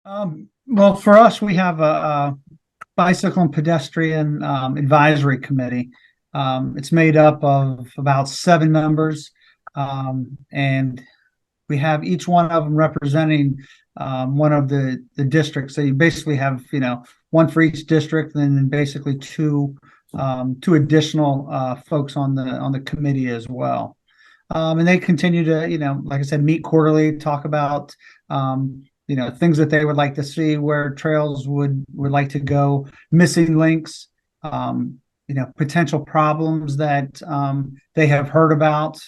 Well, for us, we have a bicycle and pedestrian advisory committee. It's made up of about 7 members, and we have each one of them representing one of the districts. So you basically have one for each district, and then basically two additional folks on the committee as well. And they continue to like I said, meet quarterly, talk about things that they would like to see, where trails would like to go, missing links, potential problems that they have heard about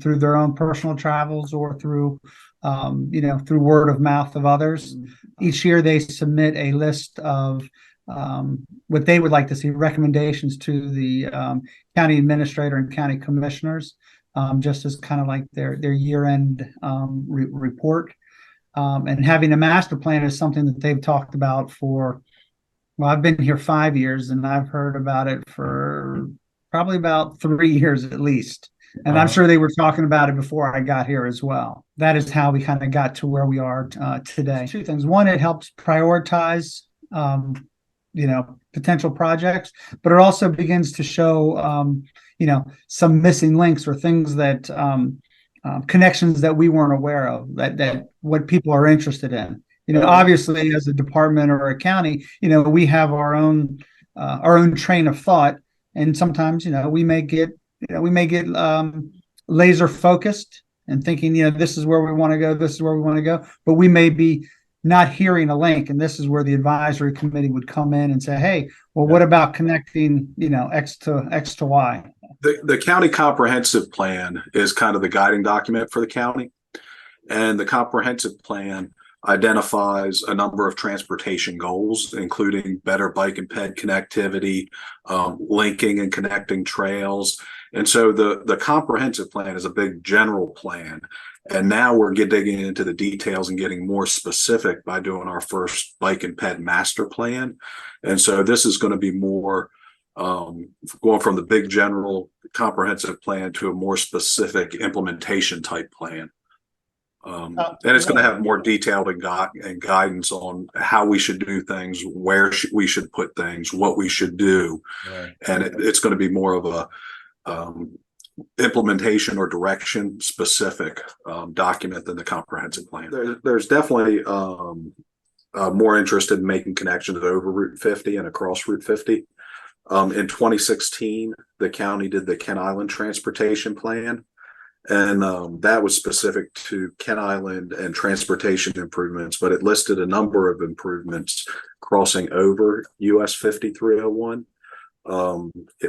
through their own personal travels or through through word of mouth of others. Each year they submit a list of what they would like to see, recommendations to the county administrator and county commissioners, just as kind of like their year-end report. And having a master plan is something that they've talked about for, well, I've been here 5 years, and I've heard about it for probably about 3 years at least. And I'm sure they were talking about it before I got here as well. That is how we kind of got to where we are today. Two things. One, it helps prioritize, potential projects, but it also begins to show, some missing links or things that connections that we weren't aware of, that what people are interested in. Obviously, as a department or a county, we have our own train of thought, and sometimes we may get laser focused and thinking this is where we want to go, this is where we want to go, but we may be not hearing a link, and this is where the advisory committee would come in and say, hey, well, what about connecting X to Y? The county comprehensive plan is kind of the guiding document for the county, and the comprehensive plan identifies a number of transportation goals, including better bike and ped connectivity, linking and connecting trails. And so the comprehensive plan is a big general plan. And now we're digging into the details and getting more specific by doing our first bike and ped master plan. And so this is going to be more going from the big general comprehensive plan to a more specific implementation type plan. And it's going to have more detailed and guidance on how we should do things, where we should put things, what we should do. Right. And it's going to be more of a implementation or direction specific document than the comprehensive plan. There's definitely more interest in making connections over Route 50 and across Route 50. In 2016, the county did the Kent Island Transportation Plan, and that was specific to Kent Island and transportation improvements, but it listed a number of improvements crossing over US 5301,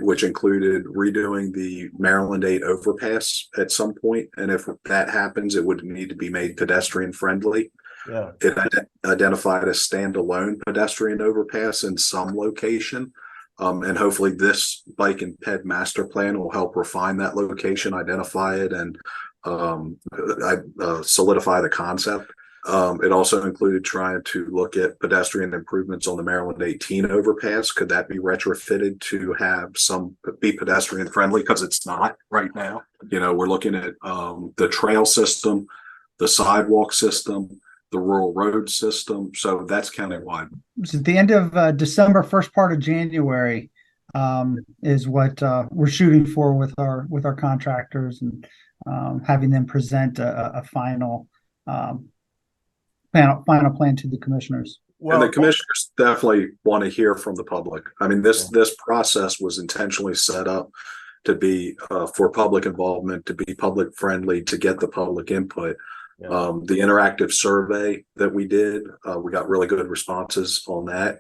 which included redoing the Maryland 8 overpass at some point. And if that happens, it would need to be made pedestrian friendly. Yeah. It identified a standalone pedestrian overpass in some location. And hopefully this bike and ped master plan will help refine that location, identify it, and solidify the concept. It also included trying to look at pedestrian improvements on the Maryland 18 overpass. Could that be retrofitted to have be pedestrian friendly? Because it's not right now. We're looking at the trail system, the sidewalk system, the rural road system. So that's countywide. So at the end of December, first part of January is what we're shooting for with our contractors, and having them present a final plan to the commissioners. Well, and the commissioners definitely want to hear from the public. I mean, this process was intentionally set up to be for public involvement, to be public friendly, to get the public input. Yeah. The interactive survey that we did, we got really good responses on that.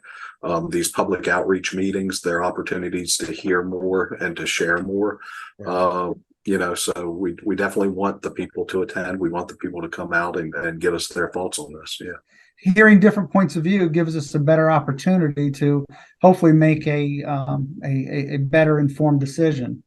These public outreach meetings, they're opportunities to hear more and to share more. Yeah. So we definitely want the people to attend. We want the people to come out and give us their thoughts on this. Yeah. Hearing different points of view gives us a better opportunity to hopefully make a better informed decision.